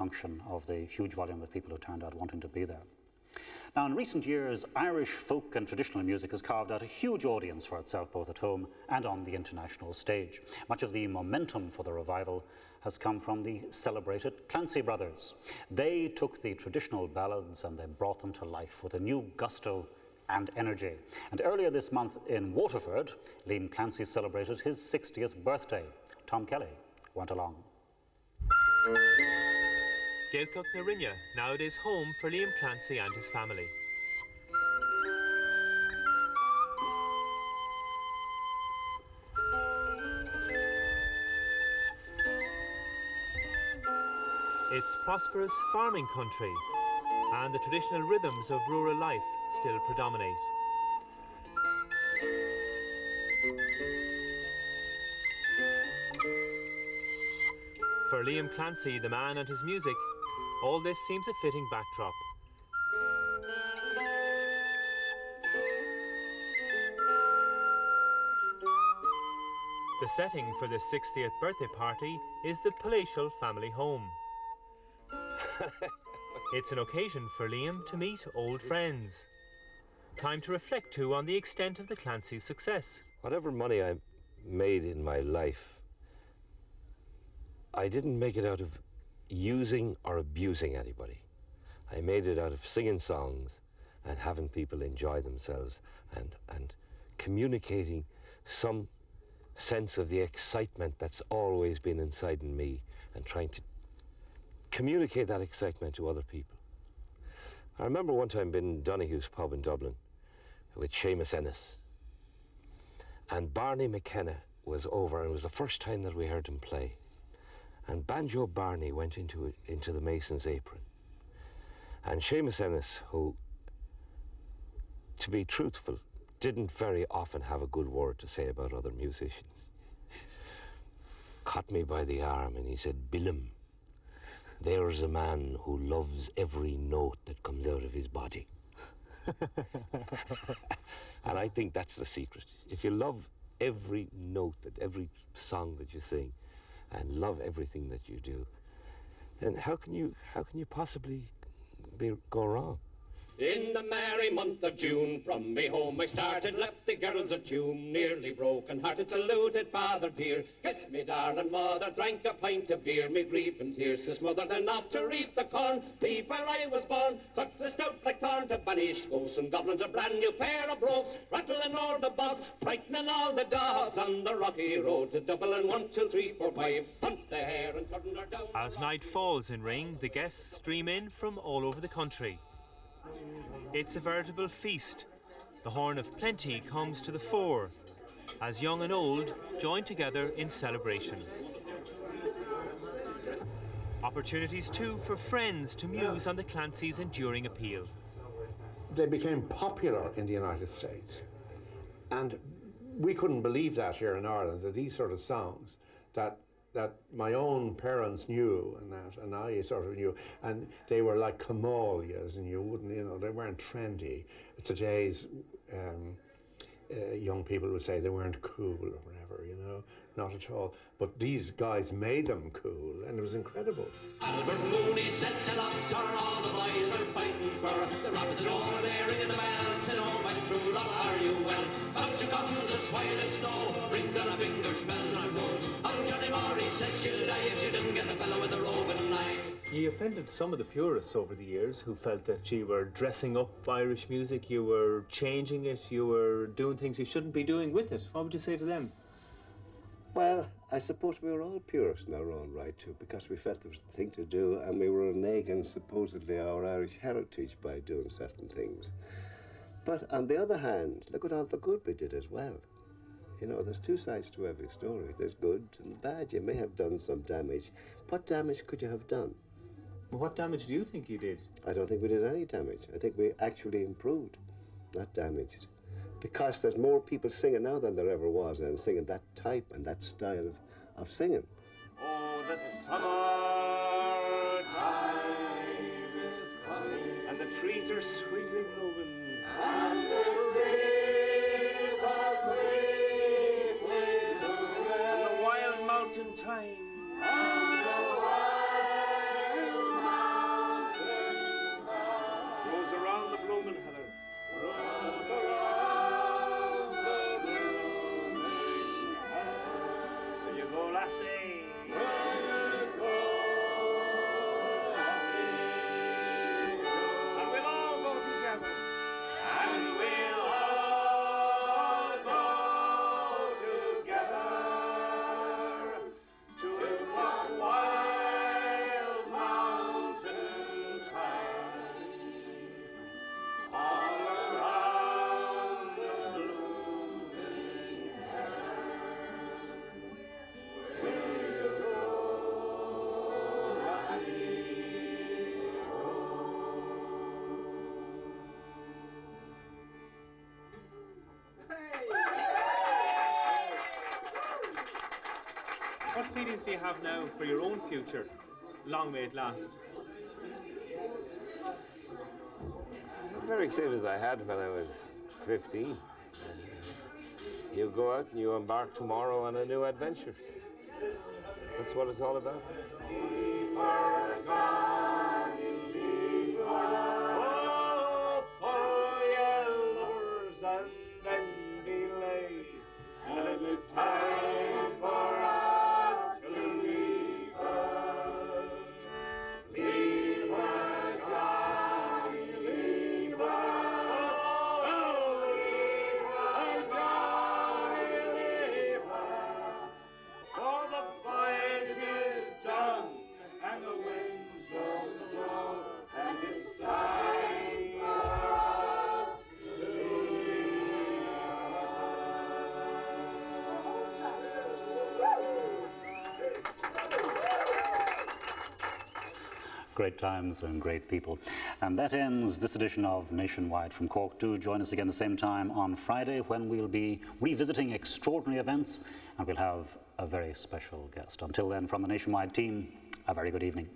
function of the huge volume of people who turned out wanting to be there. Now, in recent years, Irish folk and traditional music has carved out a huge audience for itself, both at home and on the international stage. Much of the momentum for the revival has come from the celebrated Clancy brothers. They took the traditional ballads and they brought them to life with a new gusto and energy. And earlier this month in Waterford, Liam Clancy celebrated his 60th birthday. Tom Kelly went along. Gaeltacht na Rinne, nowadays home for Liam Clancy and his family. It's prosperous farming country, and the traditional rhythms of rural life still predominate. For Liam Clancy, the man and his music, all this seems a fitting backdrop. The setting for this 60th birthday party is the palatial family home. It's an occasion for Liam to meet old friends. Time to reflect too on the extent of the Clancy's success. Whatever money I made in my life, I didn't make it out of using or abusing anybody. I made it out of singing songs and having people enjoy themselves and communicating some sense of the excitement that's always been inside in me and trying to communicate that excitement to other people. I remember one time being in Donoghue's pub in Dublin with Seamus Ennis, and Barney McKenna was over, and it was the first time that we heard him play. And Banjo Barney went into the Mason's apron. And Seamus Ennis, who, to be truthful, didn't very often have a good word to say about other musicians, caught me by the arm and he said, "Bilim, there's a man who loves every note that comes out of his body." And I think that's the secret. If you love every note, every song that you sing, and love everything that you do, then how can you possibly go wrong? In the merry month of June, from me home I started, left the girls of Tuam, nearly broken-hearted, saluted father dear. Kissed me darling mother, drank a pint of beer, me grief and tears, his mother then off to reap the corn. Leave where I was born, cut the stout like thorn to banish ghosts and goblins, a brand new pair of brogues, rattling all the bogs, frightening all the dogs on the rocky road to Dublin. 1, 2, 3, 4, 5, hunt the hare and turn her down. As night falls in Ring, the guests stream in from all over the country. It's a veritable feast. The horn of plenty comes to the fore, as young and old join together in celebration. Opportunities too for friends to muse on the Clancy's enduring appeal. They became popular in the United States, and we couldn't believe that here in Ireland, that these sort of songs that my own parents knew and I sort of knew, and they were like camolias, and you wouldn't, they weren't trendy. Today's young people would say they weren't cool or whatever, not at all. But these guys made them cool, and it was incredible. Albert Mooney said, "Set up, sir, all the boys are fighting for the rap at the door, they're ringing the bell, said, oh, my true love, are you well? Out you comes as white as snow, rings on her fingers, bells on her toes. Oh, Johnny Murray said she'll die if she didn't get the fellow with the robe and knife." You offended some of the purists over the years who felt that you were dressing up Irish music, you were changing it, you were doing things you shouldn't be doing with it. What would you say to them? Well, I suppose we were all purists in our own right too, because we felt it was the thing to do, and we were reneging supposedly our Irish heritage by doing certain things. But on the other hand, look at all the good we did as well. There's two sides to every story. There's good and bad. You may have done some damage. What damage could you have done? What damage do you think you did? I don't think we did any damage. I think we actually improved, not damaged. Because there's more people singing now than there ever was, and singing that type and that style of singing. Oh, the summer time is coming, and the trees are sweetly blooming, and the trees are sweetly blooming, and the wild mountain thyme, and the wild feelings do you have now for your own future? Long may it last. Very same as I had when I was 15. You go out and you embark tomorrow on a new adventure. That's what it's all about. Oh, for your lovers and then delay, and it's time for us to leave her. Leave her, Johnny, leave her. Oh, leave her, Johnny, leave her. For the voyage is done, and the winds don't blow, and it's time for us to leave Great times and great people. And that ends this edition of Nationwide from Cork. Do join us again the same time on Friday when we'll be revisiting extraordinary events and we'll have a very special guest. Until then, from the Nationwide team, a very good evening.